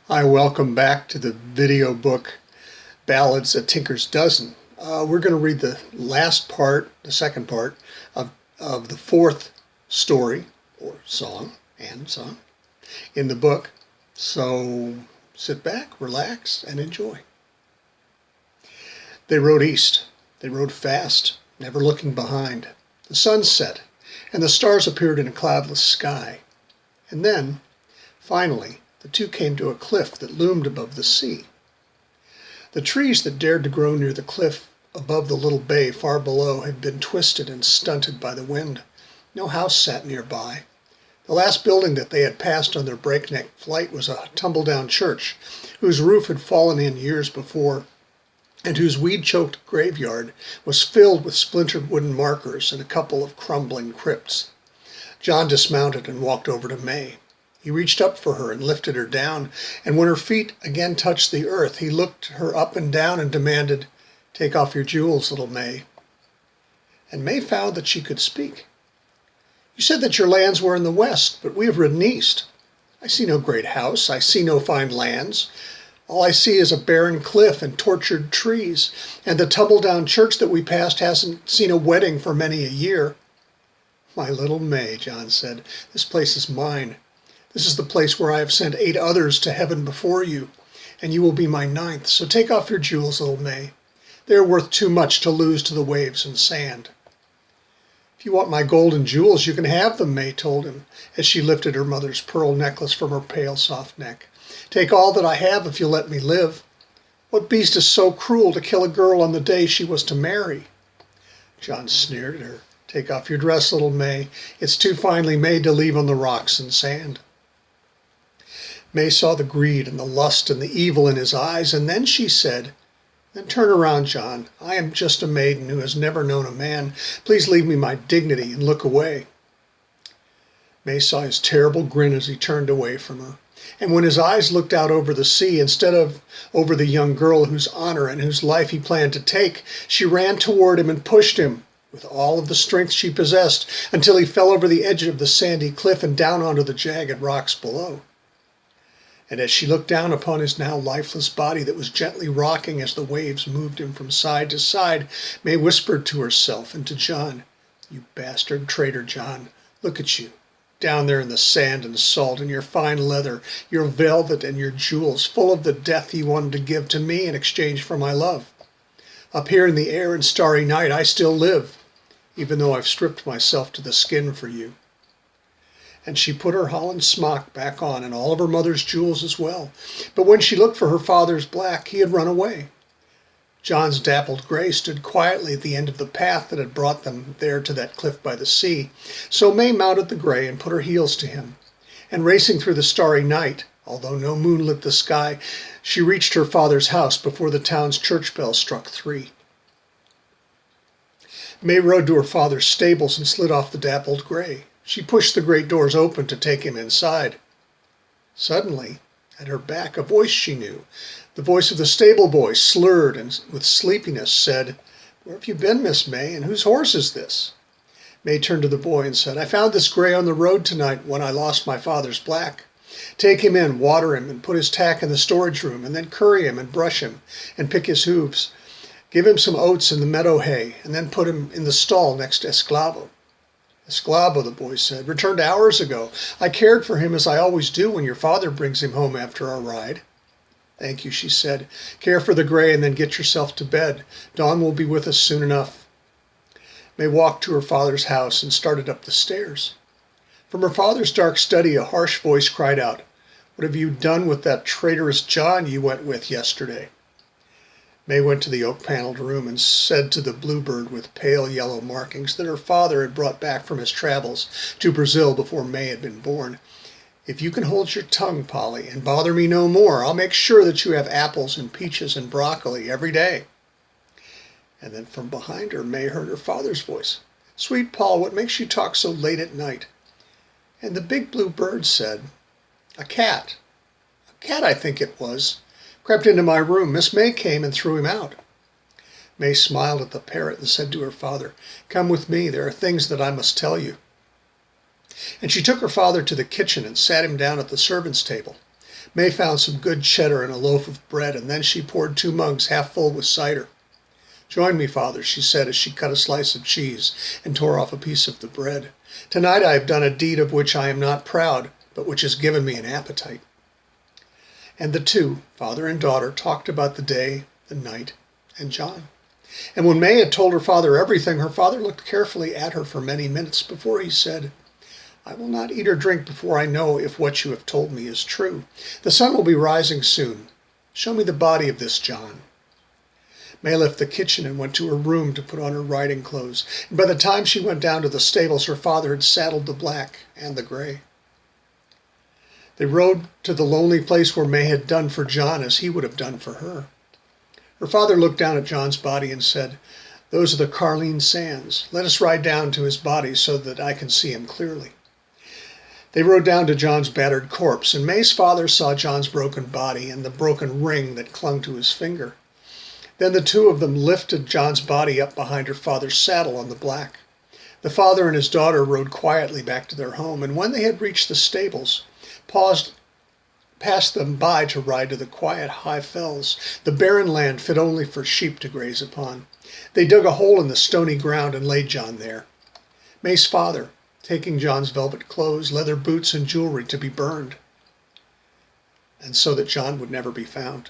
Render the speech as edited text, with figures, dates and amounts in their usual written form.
Hi, welcome back to the video book Ballads, A Tinker's Dozen. We're going to read the last part, the second part, of the fourth story, or song, in the book. So sit back, relax, and enjoy. They rode east. They rode fast, never looking behind. The sun set, and the stars appeared in a cloudless sky. And then, finally, the two came to a cliff that loomed above the sea. The trees that dared to grow near the cliff above the little bay far below had been twisted and stunted by the wind. No house sat nearby. The last building that they had passed on their breakneck flight was a tumble-down church, whose roof had fallen in years before, and whose weed-choked graveyard was filled with splintered wooden markers and a couple of crumbling crypts. John dismounted and walked over to May. He reached up for her and lifted her down, and when her feet again touched the earth, he looked her up and down and demanded, "Take off your jewels, little May." And May found that she could speak. "You said that your lands were in the west, but we have ridden east. I see no great house, I see no fine lands. All I see is a barren cliff and tortured trees, and the tumble-down church that we passed hasn't seen a wedding for many a year." "My little May," John said, "this place is mine. This is the place where I have sent 8 others to heaven before you, and you will be my 9th. So take off your jewels, little May. They are worth too much to lose to the waves and sand." "If you want my gold and jewels, you can have them," May told him, as she lifted her mother's pearl necklace from her pale, soft neck. "Take all that I have if you'll let me live. What beast is so cruel to kill a girl on the day she was to marry?" John sneered at her. "Take off your dress, little May. It's too finely made to leave on the rocks and sand." May saw the greed and the lust and the evil in his eyes, and then she said, "Then turn around, John. I am just a maiden who has never known a man. Please leave me my dignity and look away." May saw his terrible grin as he turned away from her, and when his eyes looked out over the sea instead of over the young girl whose honor and whose life he planned to take, she ran toward him and pushed him with all of the strength she possessed until he fell over the edge of the sandy cliff and down onto the jagged rocks below. And as she looked down upon his now lifeless body that was gently rocking as the waves moved him from side to side, May whispered to herself and to John, "You bastard traitor, John. Look at you, down there in the sand and salt, in your fine leather, your velvet and your jewels, full of the death you wanted to give to me in exchange for my love. Up here in the air and starry night I still live, even though I've stripped myself to the skin for you." And she put her holland smock back on and all of her mother's jewels as well. But when she looked for her father's black, he had run away. John's dappled gray stood quietly at the end of the path that had brought them there to that cliff by the sea. So May mounted the gray and put her heels to him. And racing through the starry night, although no moon lit the sky, she reached her father's house before the town's church bell struck 3. May rode to her father's stables and slid off the dappled gray. She pushed the great doors open to take him inside. Suddenly, at her back, a voice she knew, the voice of the stable boy, slurred and with sleepiness, said, "Where have you been, Miss May, and whose horse is this?" May turned to the boy and said, "I found this gray on the road tonight when I lost my father's black. Take him in, water him, and put his tack in the storage room, and then curry him and brush him and pick his hooves. Give him some oats in the meadow hay, and then put him in the stall next to Esclavo." "Esclavo," the boy said, "returned hours ago. I cared for him as I always do when your father brings him home after our ride." "Thank you," she said. "Care for the gray and then get yourself to bed. Dawn will be with us soon enough." May walked to her father's house and started up the stairs. From her father's dark study, a harsh voice cried out, "What have you done with that traitorous John you went with yesterday?" May went to the oak-paneled room and said to the bluebird with pale yellow markings that her father had brought back from his travels to Brazil before May had been born, "If you can hold your tongue, Polly, and bother me no more, I'll make sure that you have apples and peaches and broccoli every day." And then from behind her, May heard her father's voice, "Sweet Paul, what makes you talk so late at night?" And the big blue bird said, a cat, I think it was, crept into my room. Miss May came and threw him out." May smiled at the parrot and said to her father, "Come with me, there are things that I must tell you." And she took her father to the kitchen and sat him down at the servants' table. May found some good cheddar and a loaf of bread, and then she poured 2 mugs half full with cider. "Join me, Father," she said as she cut a slice of cheese and tore off a piece of the bread. "Tonight I have done a deed of which I am not proud, but which has given me an appetite." And the two, father and daughter, talked about the day, the night, and John. And when May had told her father everything, her father looked carefully at her for many minutes before he said, "I will not eat or drink before I know if what you have told me is true. The sun will be rising soon. Show me the body of this John." May left the kitchen and went to her room to put on her riding clothes, and by the time she went down to the stables, her father had saddled the black and the gray. They rode to the lonely place where May had done for John as he would have done for her. Her father looked down at John's body and said, "Those are the Carline sands. Let us ride down to his body so that I can see him clearly." They rode down to John's battered corpse, and May's father saw John's broken body and the broken ring that clung to his finger. Then the two of them lifted John's body up behind her father's saddle on the black. The father and his daughter rode quietly back to their home, and when they had reached the stables, passed them by to ride to the quiet high fells, the barren land fit only for sheep to graze upon. They dug a hole in the stony ground and laid John there. May's father, taking John's velvet clothes, leather boots, and jewelry to be burned, and so that John would never be found.